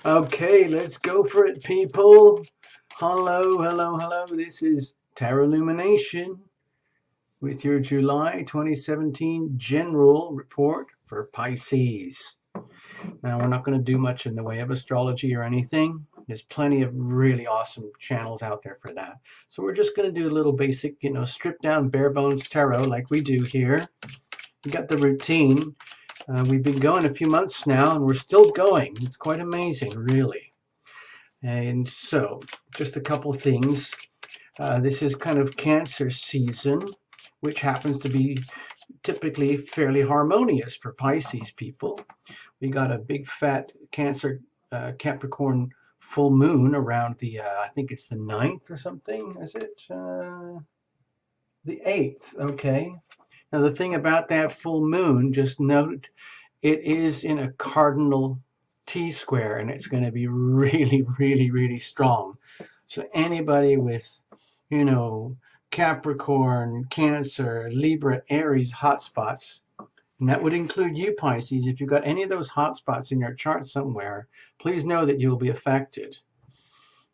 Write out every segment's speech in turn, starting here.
Okay, let's go for it, people. Hello, hello, hello. This is Tarot Lumination with your July 2017 general report for Pisces. Now, we're not going to do much in the way of astrology or anything. There's plenty of really awesome channels out there for that. So we're just going to do a little basic, stripped down bare bones tarot like we do here. We got the routine. We've been going a few months now and we're still going. It's quite amazing, really. And so, just a couple things. This is kind of Cancer season, which happens to be typically fairly harmonious for Pisces people. We got a big fat Cancer Capricorn full moon around the, I think it's the 9th or something, is it? The 8th, okay. Now, the thing about that full moon, just note it is in a cardinal T-square, and it's going to be really, really, really strong. So anybody with, you know, Capricorn, Cancer, Libra, Aries hotspots, and that would include you, Pisces. If you've got any of those hotspots in your chart somewhere, please know that you will be affected.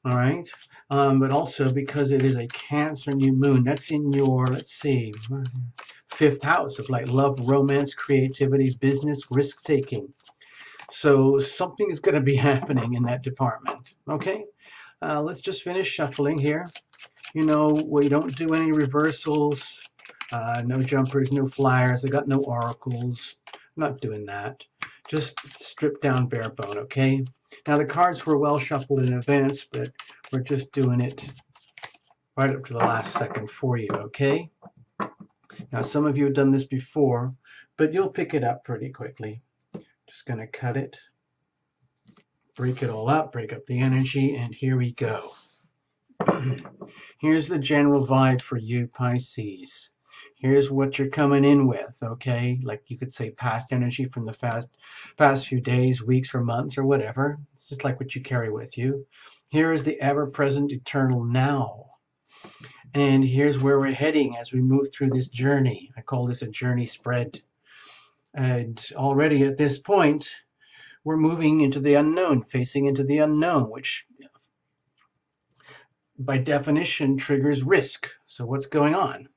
All right. But also because it is a Cancer new moon, that's in your, let's see, 5th house of like love, romance, creativity, business, risk taking. So something is going to be happening in that department. Okay. Let's just finish shuffling here. We don't do any reversals, no jumpers, no flyers. I got no oracles. I'm not doing that. Just strip down bare bone, okay? Now the cards were well shuffled in advance, but we're just doing it right up to the last second for you, okay? Now some of you have done this before, but you'll pick it up pretty quickly. Just going to cut it, break it all up, break up the energy, and here we go. Here's the general vibe for you, Pisces. Here's what you're coming in with, okay? Like you could say past energy from the past few days, weeks, or months, or whatever. It's just like what you carry with you. Here is the ever-present eternal now. And here's where we're heading as we move through this journey. I call this a journey spread. And already at this point, we're moving into the unknown, facing into the unknown, which by definition triggers risk. So what's going on?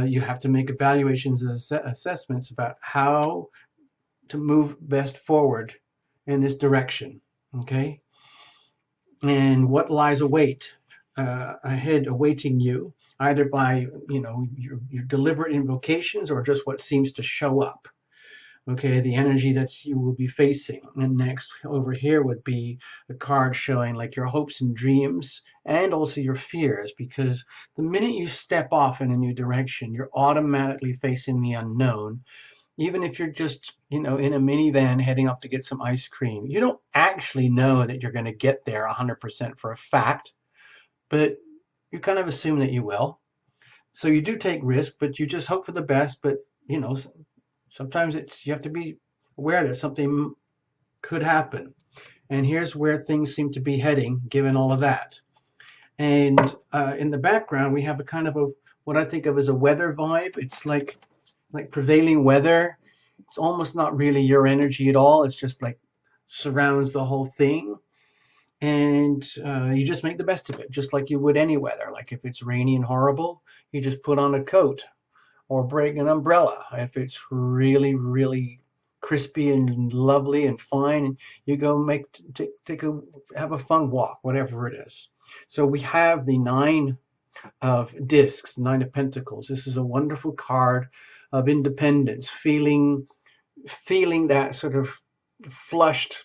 You have to make evaluations and assessments about how to move best forward in this direction, okay? And what lies ahead awaiting you, either by your deliberate invocations or just what seems to show up. Okay, the energy that you will be facing. And next over here would be a card showing like your hopes and dreams and also your fears, because the minute you step off in a new direction, you're automatically facing the unknown. Even if you're just, in a minivan heading up to get some ice cream, you don't actually know that you're going to get there 100% for a fact, but you kind of assume that you will. So you do take risk, but you just hope for the best. But, sometimes you have to be aware that something could happen. And here's where things seem to be heading, given all of that. And in the background, we have a kind of what I think of as a weather vibe. It's like prevailing weather. It's almost not really your energy at all. It's just like surrounds the whole thing. And you just make the best of it, just like you would any weather. Like if it's rainy and horrible, you just put on a coat or bring an umbrella. If it's really, really crispy and lovely and fine, you go have a fun walk, whatever it is. So we have the 9 of discs, 9 of pentacles. This is a wonderful card of independence, feeling that sort of flushed,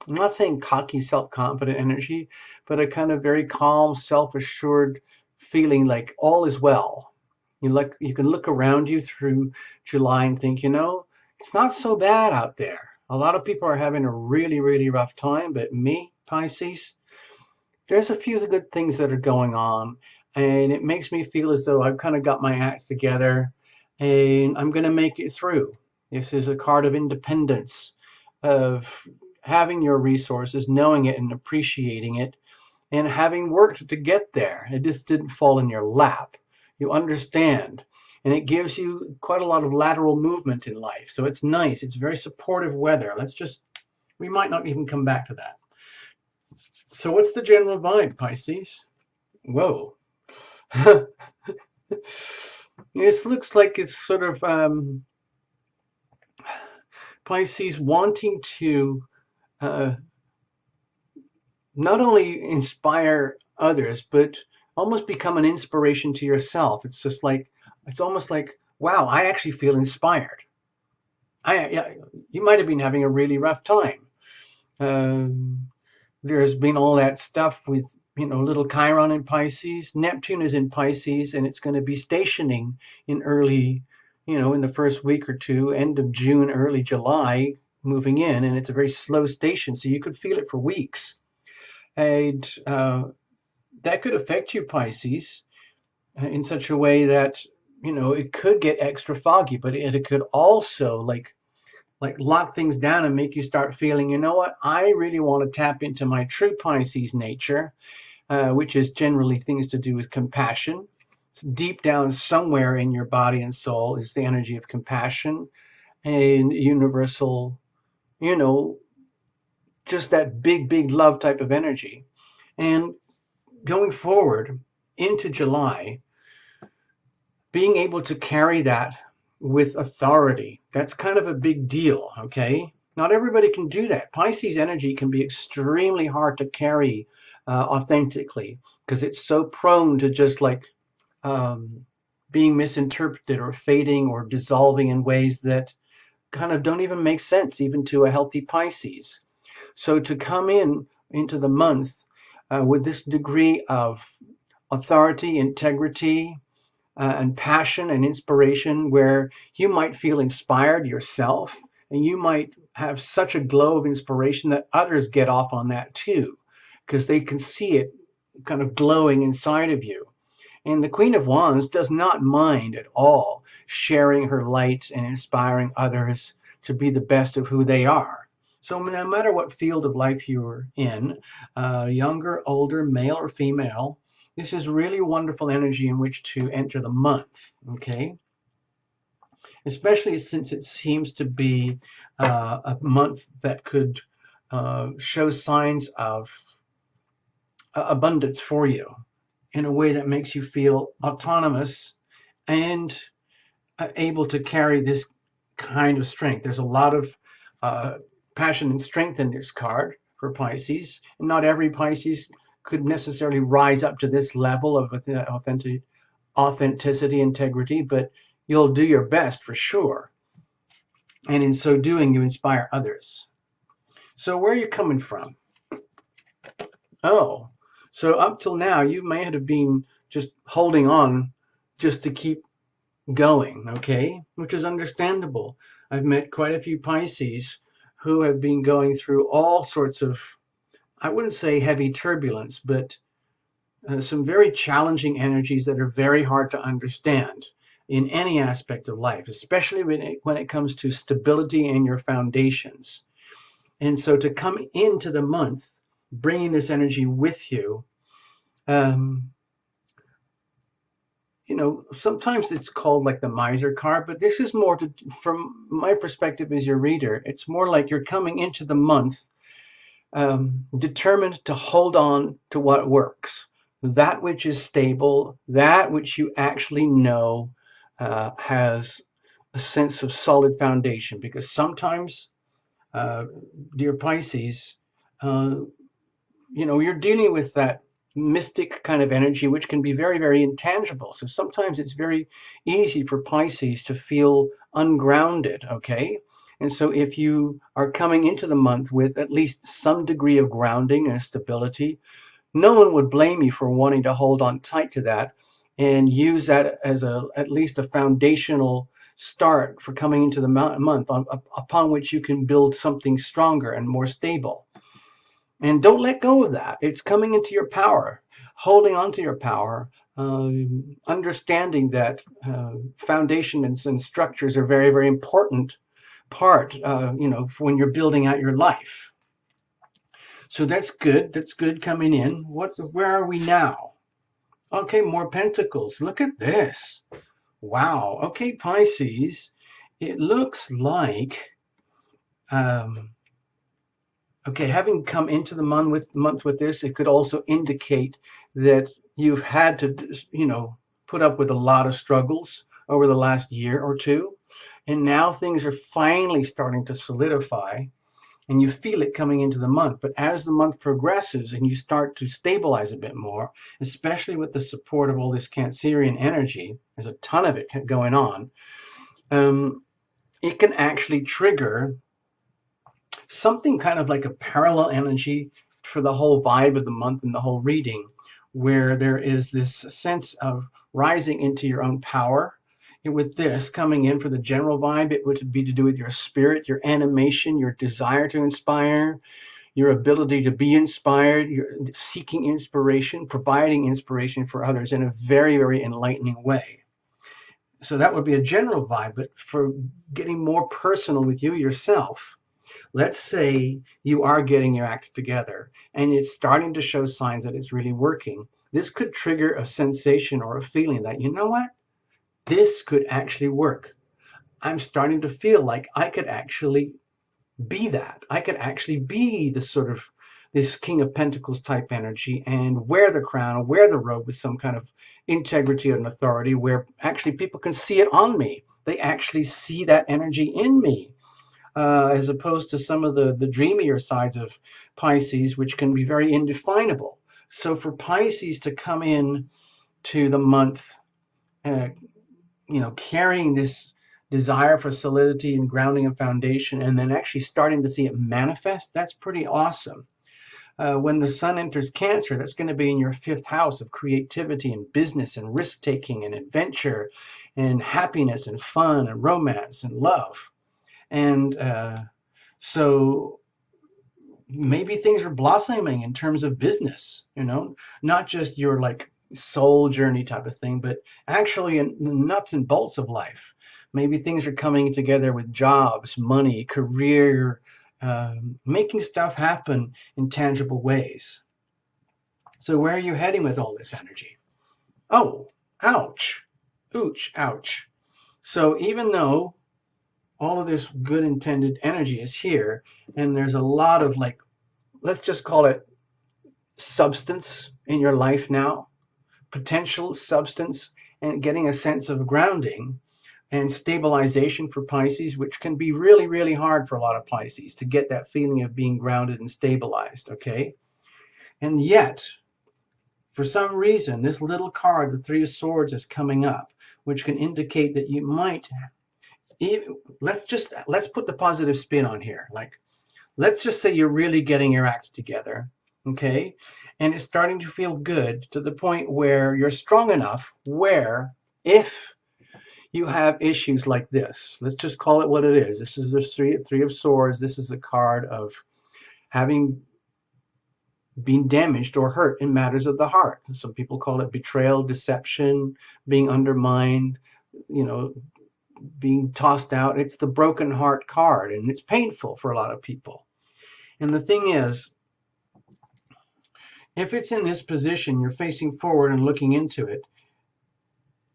I'm not saying cocky, self-confident energy, but a kind of very calm, self-assured feeling like all is well. You can look around you through July and think, it's not so bad out there. A lot of people are having a really, really rough time, but me, Pisces, there's a few good things that are going on, and it makes me feel as though I've kind of got my act together, and I'm going to make it through. This is a card of independence, of having your resources, knowing it and appreciating it, and having worked to get there. It just didn't fall in your lap. You understand, and it gives you quite a lot of lateral movement in life. So it's nice. It's very supportive weather. Let's just We might not even come back to that. So what's the general vibe, Pisces? Whoa. This looks like it's sort of Pisces wanting to not only inspire others, but almost become an inspiration to yourself. It's just like, it's almost like, wow, I actually feel inspired. Yeah, you might have been having a really rough time. There's been all that stuff with, little Chiron in Pisces. Neptune is in Pisces, and it's going to be stationing in early, in the first week or two, end of June, early July, moving in, and it's a very slow station, so you could feel it for weeks. And that could affect you, Pisces, in such a way that, it could get extra foggy, but it could also like lock things down and make you start feeling, you know what, I really want to tap into my true Pisces nature, which is generally things to do with compassion. It's deep down somewhere in your body and soul is the energy of compassion and universal, you know, just that big, big love type of energy. And going forward into July, being able to carry that with authority, that's kind of a big deal, okay? Not everybody can do that. Pisces energy can be extremely hard to carry authentically because it's so prone to just like being misinterpreted or fading or dissolving in ways that kind of don't even make sense, even to a healthy Pisces. So to come into the month with this degree of authority, integrity, and passion and inspiration, where you might feel inspired yourself and you might have such a glow of inspiration that others get off on that too, because they can see it kind of glowing inside of you. And the Queen of Wands does not mind at all sharing her light and inspiring others to be the best of who they are. So no matter what field of life you're in, younger, older, male or female, this is really wonderful energy in which to enter the month, okay? Especially since it seems to be a month that could show signs of abundance for you in a way that makes you feel autonomous and able to carry this kind of strength. There's a lot of passion and strength in this card for Pisces. And not every Pisces could necessarily rise up to this level of authenticity, integrity, but you'll do your best for sure. And in so doing, you inspire others. So where are you coming from? Oh, so up till now, you may have been just holding on just to keep going, okay? Which is understandable. I've met quite a few Pisces who have been going through all sorts of, I wouldn't say heavy turbulence, but some very challenging energies that are very hard to understand in any aspect of life, especially when it comes to stability and your foundations. And so to come into the month bringing this energy with you, sometimes it's called like the miser card, but this is more from my perspective as your reader, it's more like you're coming into the month determined to hold on to what works, that which is stable, that which you actually know has a sense of solid foundation. Because sometimes, dear Pisces, you're dealing with that mystic kind of energy, which can be very, very intangible. So sometimes it's very easy for Pisces to feel ungrounded, okay? And so if you are coming into the month with at least some degree of grounding and stability, no one would blame you for wanting to hold on tight to that and use that as at least a foundational start for coming into the month upon which you can build something stronger and more stable. And don't let go of that. It's coming into your power, holding on to your power, understanding that foundations and structures are very, very important part, when you're building out your life. So that's good. That's good coming in. Where are we now? Okay, more pentacles. Look at this. Wow. Okay, Pisces. It looks like Okay, having come into the month with this, it could also indicate that you've had to, put up with a lot of struggles over the last year or two, and now things are finally starting to solidify, and you feel it coming into the month. But as the month progresses and you start to stabilize a bit more, especially with the support of all this Cancerian energy, there's a ton of it going on. It can actually trigger something kind of like a parallel energy for the whole vibe of the month and the whole reading, where there is this sense of rising into your own power. And with this coming in for the general vibe, it would be to do with your spirit, your animation, your desire to inspire, your ability to be inspired, your seeking inspiration, providing inspiration for others in a very, very enlightening way. So that would be a general vibe, but for getting more personal with you yourself, let's say you are getting your act together and it's starting to show signs that it's really working. This could trigger a sensation or a feeling that, you know what, this could actually work. I'm starting to feel like I could actually be that. I could actually be the sort of this King of Pentacles type energy and wear the crown or wear the robe with some kind of integrity and authority where actually people can see it on me. They actually see that energy in me. As opposed to some of the dreamier sides of Pisces, which can be very indefinable. So for Pisces to come in to the month, uh, carrying this desire for solidity and grounding and foundation, and then actually starting to see it manifest, that's pretty awesome. When the sun enters Cancer, that's going to be in your fifth house of creativity and business and risk-taking and adventure and happiness and fun and romance and love. And so maybe things are blossoming in terms of business, not just your like soul journey type of thing, but actually in the nuts and bolts of life. Maybe things are coming together with jobs, money, career, making stuff happen in tangible ways. So where are you heading with all this energy? Oh, ouch, ooch, ouch. So even though all of this good intended energy is here, and there's a lot of like, let's just call it substance in your life now, potential substance, and getting a sense of grounding and stabilization for Pisces, which can be really, really hard for a lot of Pisces to get that feeling of being grounded and stabilized, okay? And yet, for some reason, this little card, the Three of Swords, is coming up, which can indicate that you might even, let's put the positive spin on here. Like, let's just say you're really getting your act together, okay? And it's starting to feel good to the point where you're strong enough where if you have issues like this, let's just call it what it is. This is the three of Swords. This is a card of having been damaged or hurt in matters of the heart. Some people call it betrayal, deception, being undermined, being tossed out. It's the broken heart card, and it's painful for a lot of people. And the thing is, if it's in this position, you're facing forward and looking into it,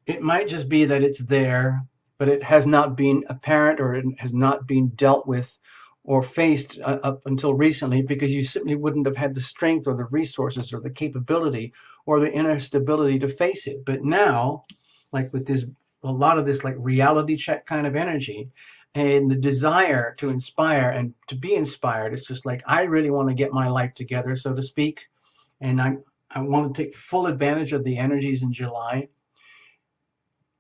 it might just be that it's there, but it has not been apparent or it has not been dealt with or faced up until recently because you simply wouldn't have had the strength or the resources or the capability or the inner stability to face it. But now, like with this, a lot of this like reality check kind of energy and the desire to inspire and to be inspired, it's just like, I really want to get my life together, so to speak. And I want to take full advantage of the energies in July,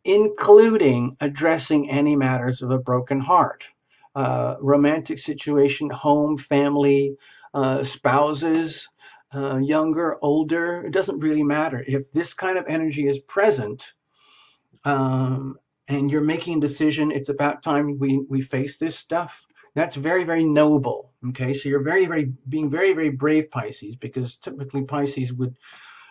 including addressing any matters of a broken heart, romantic situation, home, family, spouses, younger, older. It doesn't really matter. If this kind of energy is present, and you're making a decision, it's about time we face this stuff. That's very, very noble. Okay, so you're being very, very brave, Pisces, because typically Pisces would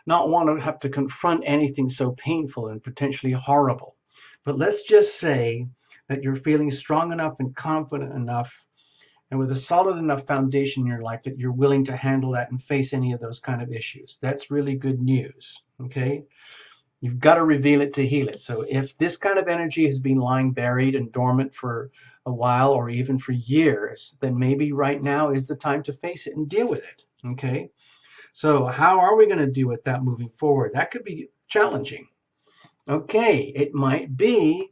not want to have to confront anything so painful and potentially horrible. But let's just say that you're feeling strong enough and confident enough and with a solid enough foundation in your life that you're willing to handle that and face any of those kind of issues. That's really good news, okay? You've got to reveal it to heal it. So if this kind of energy has been lying buried and dormant for a while or even for years, then maybe right now is the time to face it and deal with it. Okay. So how are we going to deal with that moving forward? That could be challenging. Okay. It might be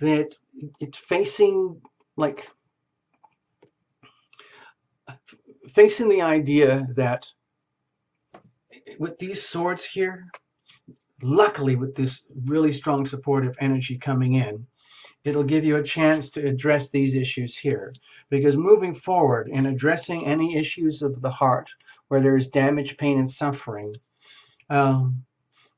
that it's facing the idea that with these swords here, luckily with this really strong supportive energy coming in, it'll give you a chance to address these issues here. Because moving forward and addressing any issues of the heart where there is damage, pain, and suffering,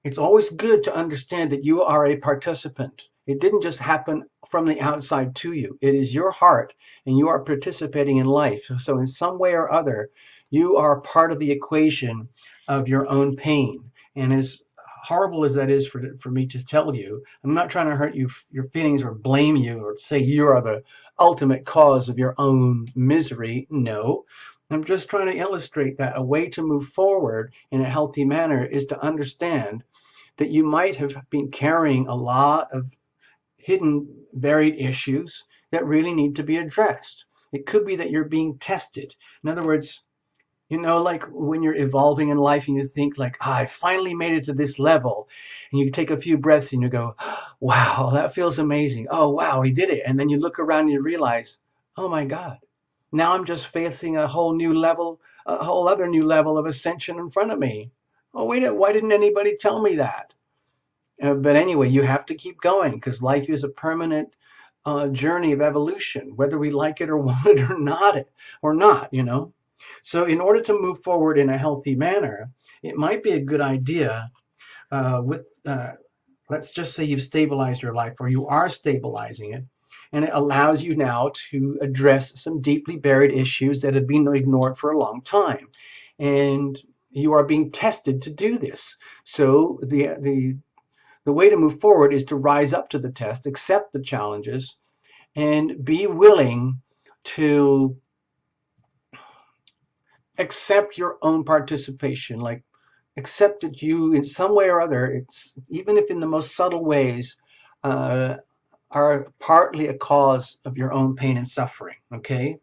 it's always good to understand that you are a participant. It didn't just happen from the outside to you. It is your heart, and you are participating in life. So in some way or other, you are part of the equation of your own pain. And as horrible as that is for me to tell you, I'm not trying to hurt your feelings or blame you or say you are the ultimate cause of your own misery. No. I'm just trying to illustrate that a way to move forward in a healthy manner is to understand that you might have been carrying a lot of hidden, buried issues that really need to be addressed. It could be that you're being tested. In other words, like when you're evolving in life and you think like, I finally made it to this level. And you take a few breaths and you go, wow, that feels amazing. Oh, wow, he did it. And then you look around and you realize, oh my God, now I'm just facing a whole other new level of ascension in front of me. Oh, wait, why didn't anybody tell me that? But anyway, you have to keep going because life is a permanent journey of evolution, whether we like it or want it or not. So in order to move forward in a healthy manner, it might be a good idea let's just say you've stabilized your life or you are stabilizing it, and it allows you now to address some deeply buried issues that have been ignored for a long time. And you are being tested to do this. So the way to move forward is to rise up to the test, accept the challenges, and be willing to accept your own participation. Like, accept that you, in some way or other, it's even if in the most subtle ways, are partly a cause of your own pain and suffering. Okay,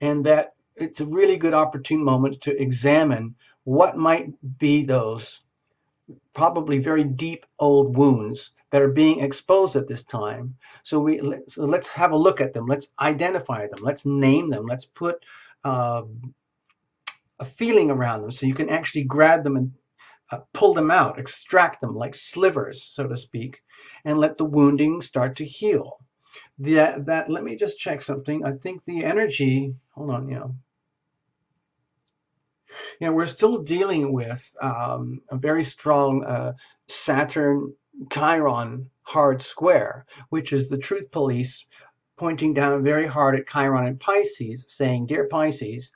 and that it's a really good opportune moment to examine what might be those probably very deep old wounds that are being exposed at this time. So let's have a look at them. Let's identify them. Let's name them. Let's put a feeling around them so you can actually grab them and pull them out, extract them like slivers, so to speak, and let the wounding start to heal. Let me just check something. I think the energy, hold on, we're still dealing with a very strong Saturn Chiron hard square, which is the truth police pointing down very hard at Chiron and Pisces, saying, "Dear Pisces,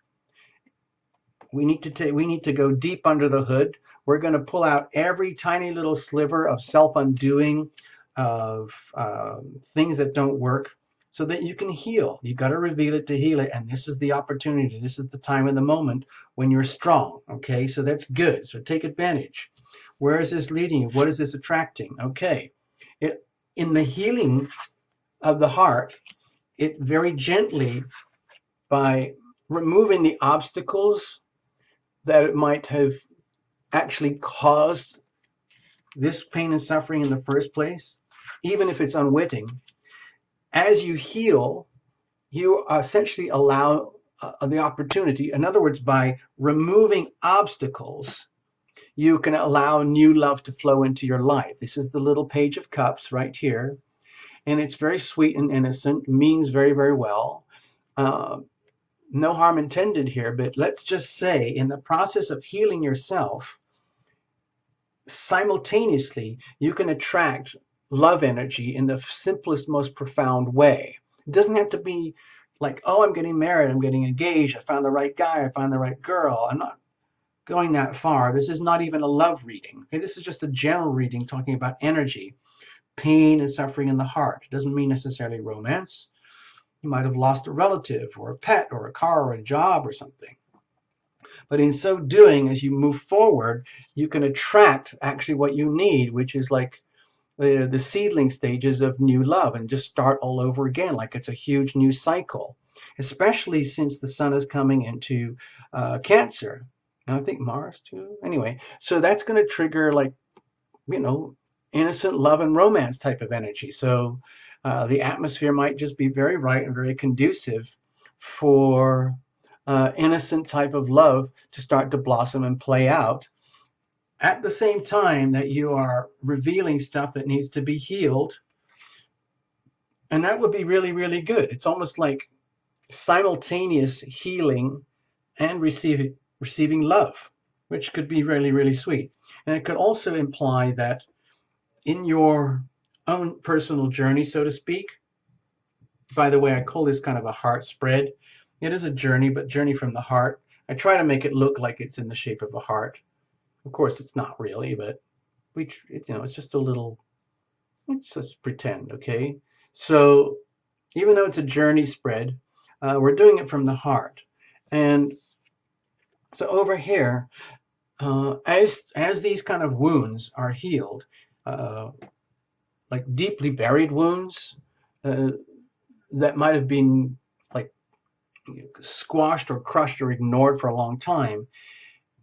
we need to go deep under the hood. We're going to pull out every tiny little sliver of self-undoing, of things that don't work, so that you can heal. You got to reveal it to heal it, and this is the opportunity. This is the time and the moment when you're strong." Okay, so that's good. So take advantage. Where is this leading you? What is this attracting? Okay, in the healing of the heart, it very gently, by removing the obstacles that it might have actually caused this pain and suffering in the first place, even if it's unwitting, as you heal, you essentially allow the opportunity. In other words, by removing obstacles, you can allow new love to flow into your life. This is the little Page of Cups right here. And it's very sweet and innocent, means very, very well. No harm intended here, but let's just say in the process of healing yourself, simultaneously, you can attract love energy in the simplest, most profound way. It doesn't have to be like, oh, I'm getting married, I'm getting engaged, I found the right guy, I found the right girl. I'm not going that far. This is not even a love reading. Okay? This is just a general reading talking about energy, pain and suffering in the heart. It doesn't mean necessarily romance. You might have lost a relative or a pet or a car or a job or something. But in so doing, as you move forward, you can attract actually what you need, which is like the seedling stages of new love and just start all over again, like it's a huge new cycle, especially since the sun is coming into Cancer. And I think Mars too. Anyway, so that's going to trigger, like, you know, innocent love and romance type of energy. So the atmosphere might just be very right and very conducive for innocent type of love to start to blossom and play out at the same time that you are revealing stuff that needs to be healed. And that would be really, really good. It's almost like simultaneous healing and receiving love, which could be really, really sweet. And it could also imply that in your own personal journey, so to speak, by the way, I call this kind of a heart spread. It is a journey, but journey from the heart. I try to make it look like it's in the shape of a heart. Of course, it's not really, but it's just a little, let's just pretend, okay? So even though it's a journey spread, we're doing it from the heart. And so over here, as these kind of wounds are healed, like deeply buried wounds that might have been like squashed or crushed or ignored for a long time,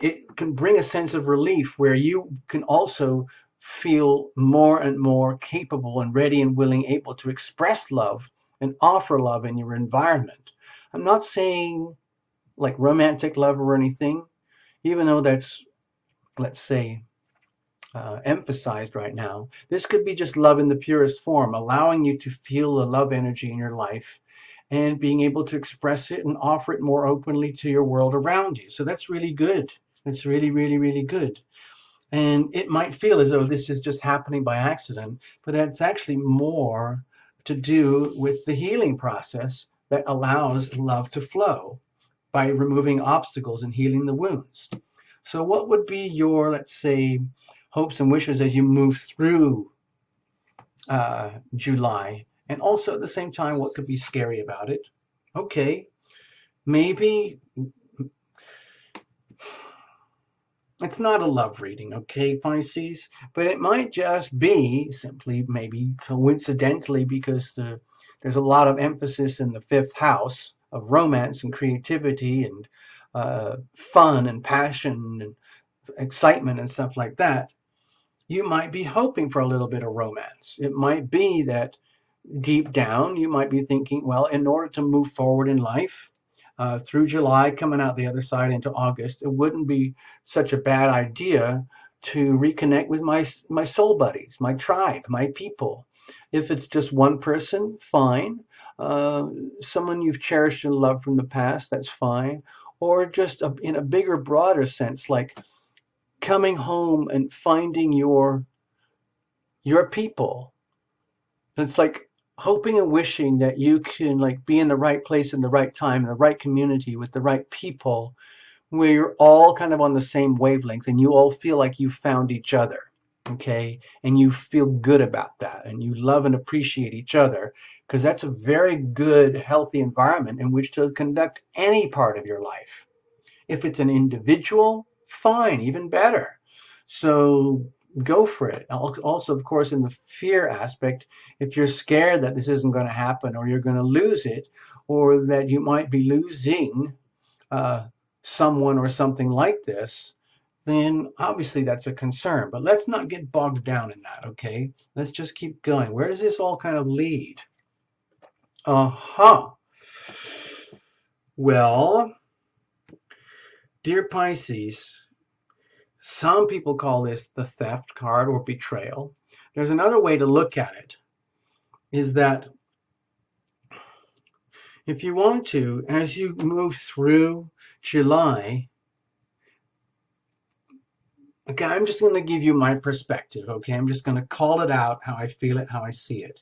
it can bring a sense of relief where you can also feel more and more capable and ready and willing, able to express love and offer love in your environment. I'm not saying like romantic love or anything, even though that's, let's say, emphasized right now. This could be just love in the purest form, allowing you to feel the love energy in your life and being able to express it and offer it more openly to your world around you. So that's really good. It's really, really, really good. And it might feel as though this is just happening by accident, but it's actually more to do with the healing process that allows love to flow by removing obstacles and healing the wounds. So what would be your, let's say, hopes and wishes as you move through July? And also at the same time, what could be scary about it? Okay, maybe it's not a love reading, okay, Pisces? But it might just be simply, maybe coincidentally, because there's a lot of emphasis in the fifth house of romance and creativity and fun and passion and excitement and stuff like that. You might be hoping for a little bit of romance. It might be that deep down you might be thinking, well, in order to move forward in life, through July, coming out the other side into August, it wouldn't be such a bad idea to reconnect with my soul buddies, my tribe, my people. If it's just one person, fine. Someone you've cherished and loved from the past, that's fine. Or just in a bigger, broader sense, like coming home and finding your people. It's like hoping and wishing that you can like be in the right place in the right time, in the right community with the right people, where you're all kind of on the same wavelength and you all feel like you found each other, okay? And you feel good about that and you love and appreciate each other, because that's a very good, healthy environment in which to conduct any part of your life. If it's an individual, fine, even better. So go for it. Also, of course, in the fear aspect, if you're scared that this isn't going to happen or you're going to lose it or that you might be losing someone or something like this, then obviously that's a concern. But let's not get bogged down in that, okay? Let's just keep going. Where does this all kind of lead? Uh-huh. Well, dear Pisces, some people call this the theft card or betrayal. There's another way to look at it, is that if you want to, as you move through July, okay, I'm just going to give you my perspective, okay? I'm just going to call it out how I feel it, how I see it.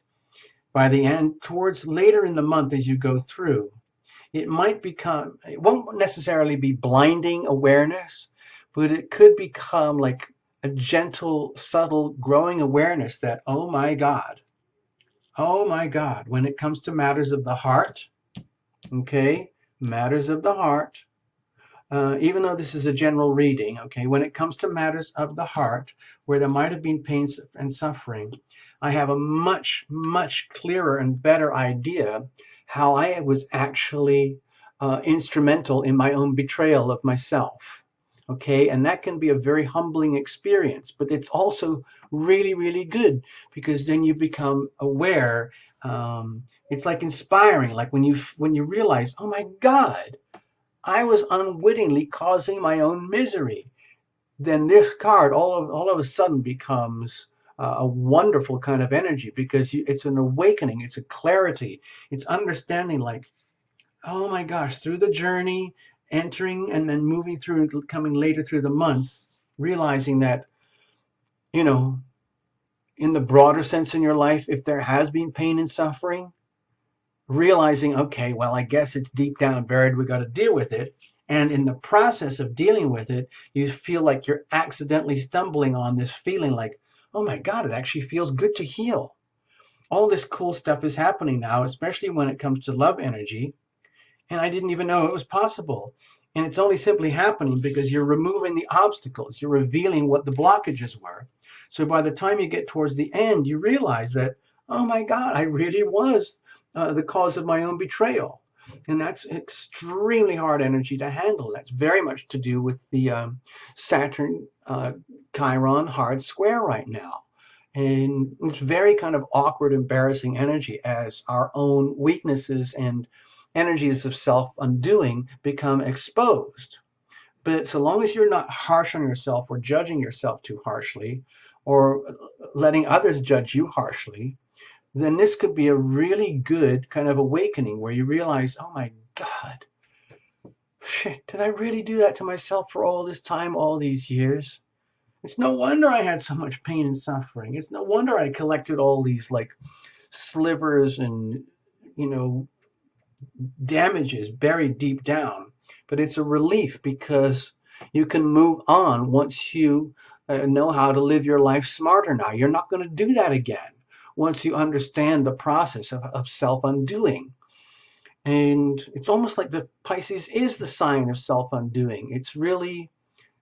By the end, towards later in the month as you go through, it won't necessarily be blinding awareness, but it could become like a gentle, subtle, growing awareness that, oh my God, when it comes to matters of the heart, okay, matters of the heart, even though this is a general reading, okay, when it comes to matters of the heart, where there might have been pain and suffering, I have a much, much clearer and better idea how I was actually instrumental in my own betrayal of myself. Okay, and that can be a very humbling experience, but it's also really, really good because then you become aware. It's like inspiring, like when you realize, oh my God, I was unwittingly causing my own misery. Then this card all of a sudden becomes a wonderful kind of energy because it's an awakening, it's a clarity, it's understanding like, oh my gosh, through the journey, entering and then moving through, coming later through the month, realizing that, you know, in the broader sense in your life, if there has been pain and suffering, realizing, okay, well, I guess it's deep down buried. We got to deal with it. And in the process of dealing with it, you feel like you're accidentally stumbling on this feeling like, oh my God, it actually feels good to heal. All this cool stuff is happening now, especially when it comes to love energy. And I didn't even know it was possible. And it's only simply happening because you're removing the obstacles, you're revealing what the blockages were. So by the time you get towards the end, you realize that, oh my God, I really was the cause of my own betrayal. And that's extremely hard energy to handle. That's very much to do with the Saturn Chiron hard square right now. And it's very kind of awkward, embarrassing energy as our own weaknesses and energies of self-undoing become exposed. But so long as you're not harsh on yourself or judging yourself too harshly or letting others judge you harshly, then this could be a really good kind of awakening where you realize, oh my God, shit, did I really do that to myself for all this time, all these years? It's no wonder I had so much pain and suffering. It's no wonder I collected all these like slivers and, you know, damages buried deep down. But it's a relief because you can move on once you know how to live your life smarter now. You're not going to do that again once you understand the process of self-undoing. And it's almost like the Pisces is the sign of self-undoing. It's really,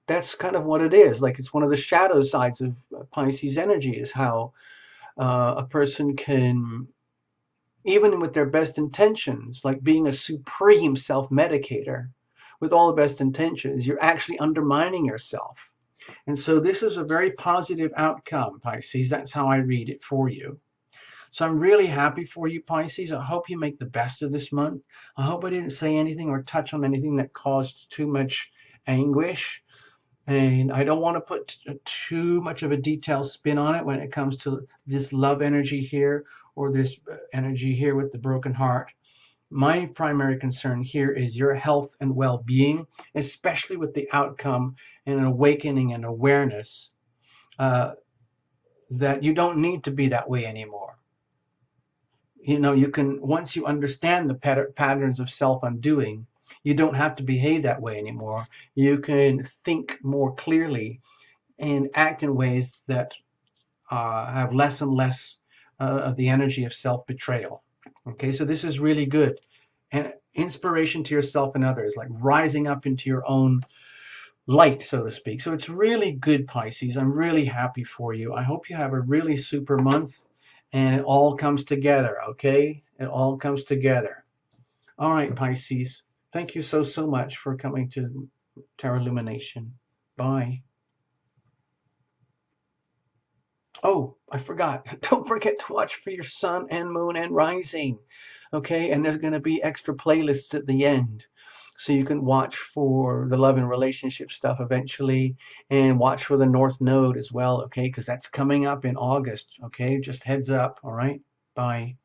that's kind of what it is. Like it's one of the shadow sides of Pisces energy is how a person can, even with their best intentions, like being a supreme self-medicator, with all the best intentions, you're actually undermining yourself. And so this is a very positive outcome, Pisces. That's how I read it for you. So I'm really happy for you, Pisces. I hope you make the best of this month. I hope I didn't say anything or touch on anything that caused too much anguish. And I don't want to put too much of a detailed spin on it when it comes to this love energy here or this energy here with the broken heart. My primary concern here is your health and well-being, especially with the outcome and an awakening and awareness that you don't need to be that way anymore. You know, you can, once you understand the patterns of self-undoing, you don't have to behave that way anymore. You can think more clearly and act in ways that have less and less of the energy of self-betrayal. Okay, so this is really good. And inspiration to yourself and others, like rising up into your own light, so to speak. So it's really good, Pisces. I'm really happy for you. I hope you have a really super month and it all comes together, okay? It all comes together. All right, Pisces. Thank you so, so much for coming to Tarot Lumination. Bye. Oh, I forgot. Don't forget to watch for your sun and moon and rising. Okay, and there's going to be extra playlists at the end. So you can watch for the love and relationship stuff eventually and watch for the North Node as well, okay? Because that's coming up in August, okay? Just heads up, all right? Bye.